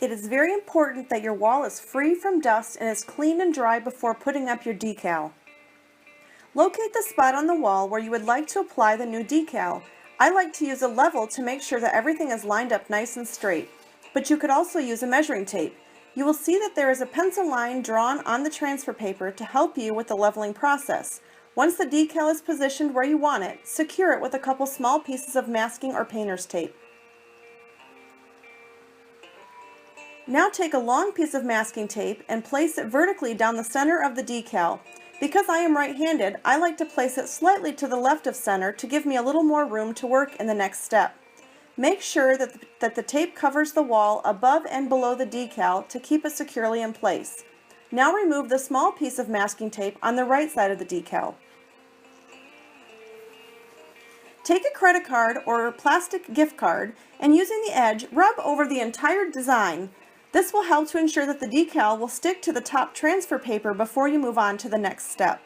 It is very important that your wall is free from dust and is clean and dry before putting up your decal. Locate the spot on the wall where you would like to apply the new decal. I like to use a level to make sure that everything is lined up nice and straight, but you could also use a measuring tape. You will see that there is a pencil line drawn on the transfer paper to help you with the leveling process. Once the decal is positioned where you want it, secure it with a couple small pieces of masking or painter's tape. Now take a long piece of masking tape and place it vertically down the center of the decal. Because I am right-handed, I like to place it slightly to the left of center to give me a little more room to work in the next step. Make sure that the tape covers the wall above and below the decal to keep it securely in place. Now remove the small piece of masking tape on the right side of the decal. Take a credit card or a plastic gift card and using the edge, rub over the entire design. This will help to ensure that the decal will stick to the top transfer paper before you move on to the next step.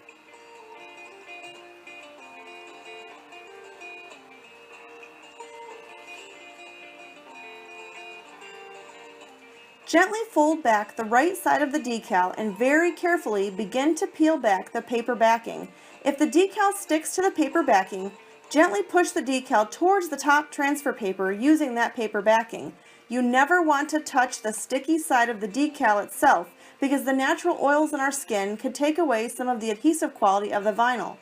Gently fold back the right side of the decal and very carefully begin to peel back the paper backing. If the decal sticks to the paper backing, gently push the decal towards the top transfer paper using that paper backing. You never want to touch the sticky side of the decal itself because the natural oils in our skin could take away some of the adhesive quality of the vinyl.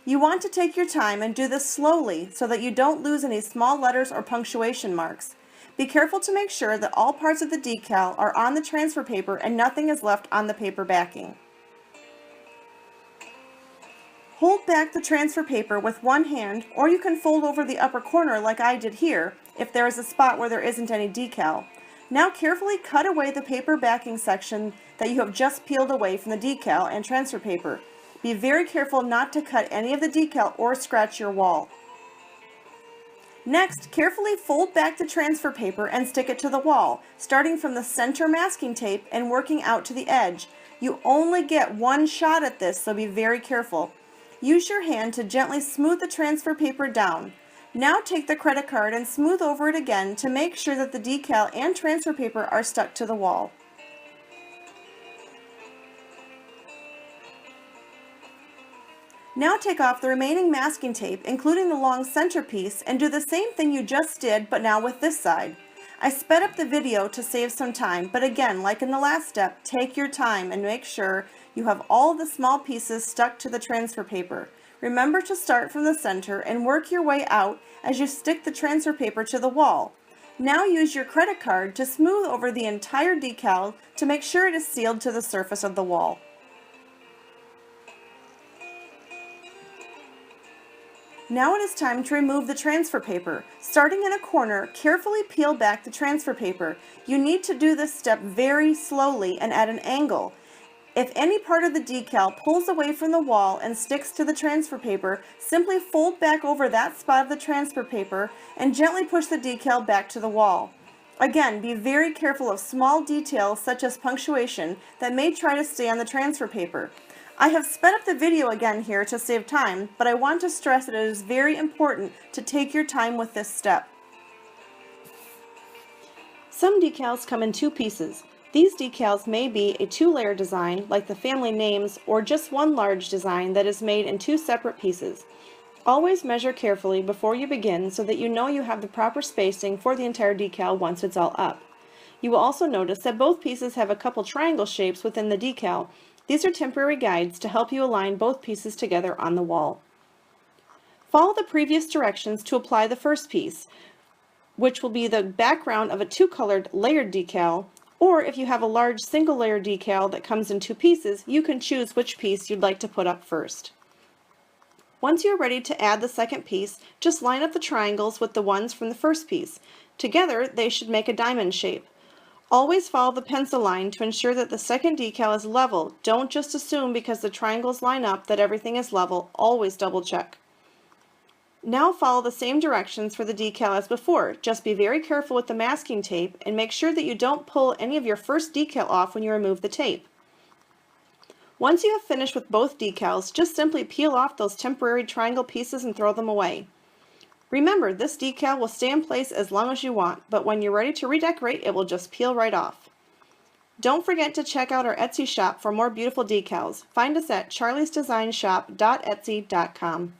You want to take your time and do this slowly so that you don't lose any small letters or punctuation marks. Be careful to make sure that all parts of the decal are on the transfer paper and nothing is left on the paper backing. Hold back the transfer paper with one hand, or you can fold over the upper corner like I did here, if there is a spot where there isn't any decal. Now carefully cut away the paper backing section that you have just peeled away from the decal and transfer paper. Be very careful not to cut any of the decal or scratch your wall. Next, carefully fold back the transfer paper and stick it to the wall, starting from the center masking tape and working out to the edge. You only get one shot at this, so be very careful. Use your hand to gently smooth the transfer paper down. Now take the credit card and smooth over it again to make sure that the decal and transfer paper are stuck to the wall. Now take off the remaining masking tape, including the long center piece, and do the same thing you just did, but now with this side. I sped up the video to save some time, but again, like in the last step, take your time and make sure you have all the small pieces stuck to the transfer paper. Remember to start from the center and work your way out as you stick the transfer paper to the wall. Now use your credit card to smooth over the entire decal to make sure it is sealed to the surface of the wall. Now it is time to remove the transfer paper. Starting in a corner, carefully peel back the transfer paper. You need to do this step very slowly and at an angle. If any part of the decal pulls away from the wall and sticks to the transfer paper, simply fold back over that spot of the transfer paper and gently push the decal back to the wall. Again, be very careful of small details such as punctuation that may try to stay on the transfer paper. I have sped up the video again here to save time, but I want to stress that it is very important to take your time with this step. Some decals come in two pieces. These decals may be a two-layer design like the family names or just one large design that is made in two separate pieces. Always measure carefully before you begin so that you know you have the proper spacing for the entire decal once it's all up. You will also notice that both pieces have a couple triangle shapes within the decal. These are temporary guides to help you align both pieces together on the wall. Follow the previous directions to apply the first piece, which will be the background of a two-colored layered decal, or if you have a large single layer decal that comes in two pieces, you can choose which piece you'd like to put up first. Once you're ready to add the second piece, just line up the triangles with the ones from the first piece. Together, they should make a diamond shape. Always follow the pencil line to ensure that the second decal is level. Don't just assume because the triangles line up that everything is level. Always double check. Now follow the same directions for the decal as before. Just be very careful with the masking tape and make sure that you don't pull any of your first decal off when you remove the tape. Once you have finished with both decals, just simply peel off those temporary triangle pieces and throw them away. Remember, this decal will stay in place as long as you want, but when you're ready to redecorate, it will just peel right off. Don't forget to check out our Etsy shop for more beautiful decals. Find us at charliesdesignshop.etsy.com.